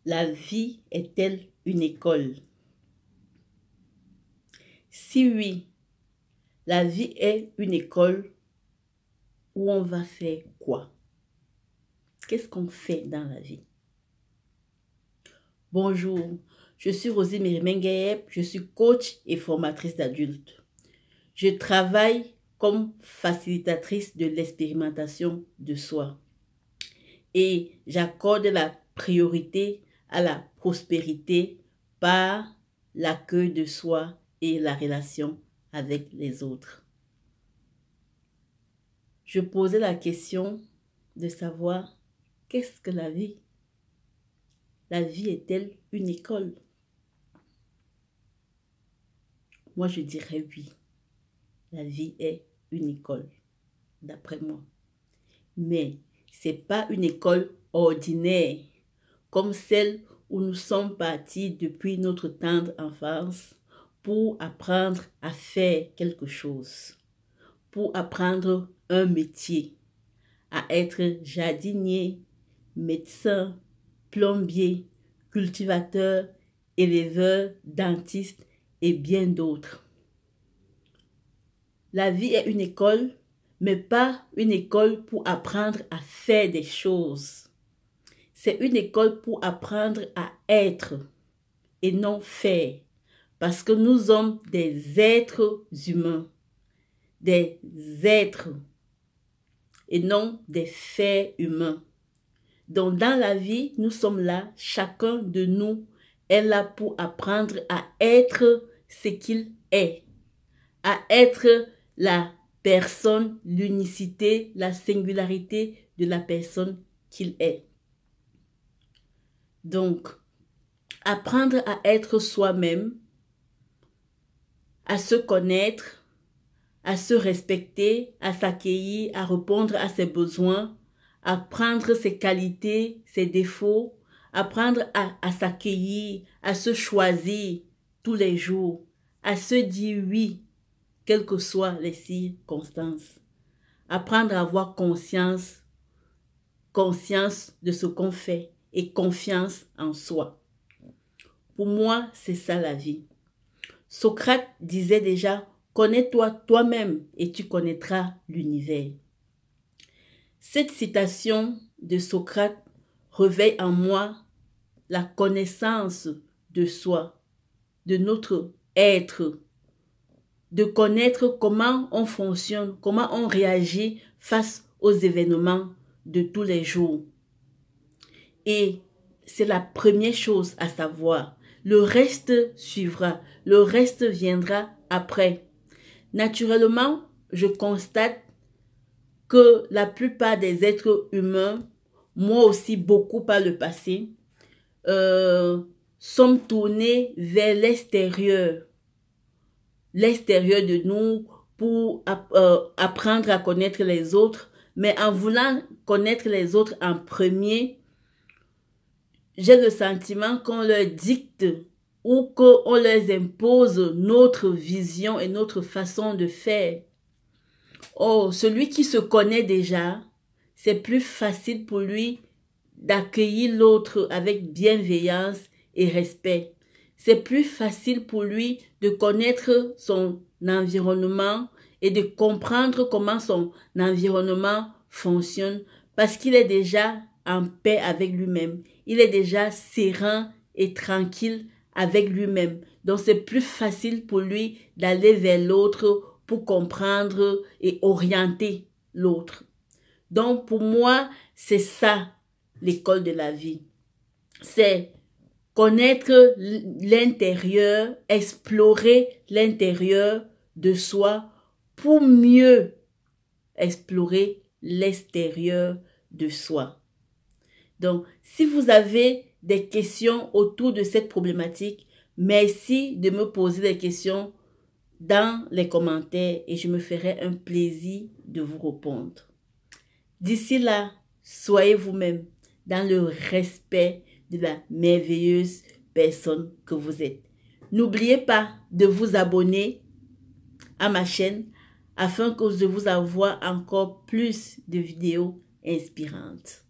La vie est-elle une école? Si oui, la vie est une école où on va faire quoi? Qu'est-ce qu'on fait dans la vie? Bonjour, je suis Rosie Merimengueb, je suis coach et formatrice d'adultes. Je travaille comme facilitatrice de l'expérimentation de soi et j'accorde la priorité à la prospérité par l'accueil de soi et la relation avec les autres. Je posais la question de savoir qu'est-ce que la vie? La vie est-elle une école? Moi, je dirais oui. La vie est une école, d'après moi. Mais ce n'est pas une école ordinaire, comme celle où nous sommes partis depuis notre tendre enfance pour apprendre à faire quelque chose, pour apprendre un métier, à être jardinier, médecin, plombier, cultivateur, éleveur, dentiste et bien d'autres. La vie est une école, mais pas une école pour apprendre à faire des choses. C'est une école pour apprendre à être et non faire. Parce que nous sommes des êtres humains, des êtres et non des faits humains. Donc dans la vie, nous sommes là, chacun de nous est là pour apprendre à être ce qu'il est, à être la personne, l'unicité, la singularité de la personne qu'il est. Donc, apprendre à être soi-même, à se connaître, à se respecter, à s'accueillir, à répondre à ses besoins, apprendre ses qualités, ses défauts, apprendre à s'accueillir, à se choisir tous les jours, à se dire oui, quelles que soient les circonstances. Apprendre à avoir conscience de ce qu'on fait et confiance en soi. Pour moi, c'est ça la vie. Socrate disait déjà, connais-toi toi-même et tu connaîtras l'univers. Cette citation de Socrate réveille en moi la connaissance de soi, de notre être, de connaître comment on fonctionne, comment on réagit face aux événements de tous les jours. Et c'est la première chose à savoir. Le reste suivra, le reste viendra après. Naturellement, je constate que la plupart des êtres humains, moi aussi beaucoup par le passé, sommes tournés vers l'extérieur de nous pour apprendre à connaître les autres. Mais en voulant connaître les autres en premier, j'ai le sentiment qu'on leur dicte ou qu'on leur impose notre vision et notre façon de faire. Oh, celui qui se connaît déjà, c'est plus facile pour lui d'accueillir l'autre avec bienveillance et respect. C'est plus facile pour lui de connaître son environnement et de comprendre comment son environnement fonctionne parce qu'il est déjà en paix avec lui-même. Il est déjà serein et tranquille avec lui-même. Donc c'est plus facile pour lui d'aller vers l'autre pour comprendre et orienter l'autre. Donc pour moi, c'est ça l'école de la vie. C'est connaître l'intérieur, explorer l'intérieur de soi pour mieux explorer l'extérieur de soi. Donc, si vous avez des questions autour de cette problématique, merci de me poser des questions dans les commentaires et je me ferai un plaisir de vous répondre. D'ici là, soyez vous-même dans le respect de la merveilleuse personne que vous êtes. N'oubliez pas de vous abonner à ma chaîne afin que je vous envoie encore plus de vidéos inspirantes.